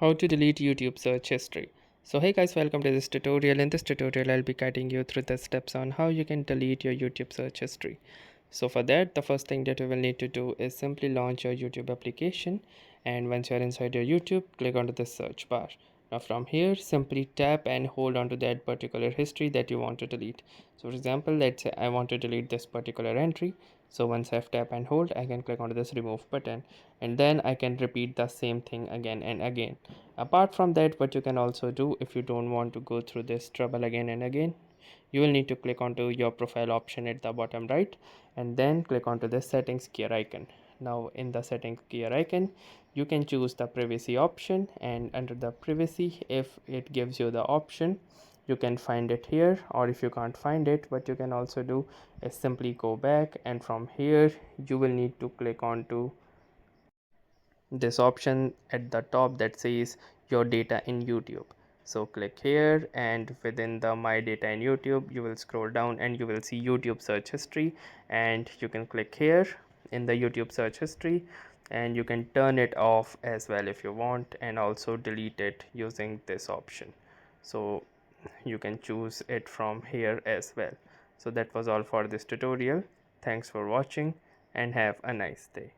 How to delete YouTube search history. So hey guys, welcome to this tutorial. In this tutorial I'll be guiding you through the steps on how you can delete your YouTube search history. So for that, the first thing that you will need to do is simply launch your YouTube application, and once you are inside your YouTube, click onto the search bar. Now from here, simply tap and hold onto that particular history that you want to delete. So for example, let's say I want to delete this particular entry. So once I've tap and hold, I can click onto this remove button, and then I can repeat the same thing again and again. Apart from that, what you can also do, if you don't want to go through this trouble again and again, you will need to click onto your profile option at the bottom right, and then click onto the settings gear icon. Now in the settings gear icon, you can choose the privacy option, and under the privacy, if it gives you the option, you can find it here, or if you can't find it, what you can also do is simply go back, and from here you will need to click onto this option at the top that says your data in YouTube. So click here, and within the my data in YouTube, you will scroll down and you will see YouTube search history, and you can click here in the YouTube search history, and you can turn it off as well if you want, and also delete it using this option. So you can choose it from here as well. So that was all for this tutorial. Thanks for watching and have a nice day.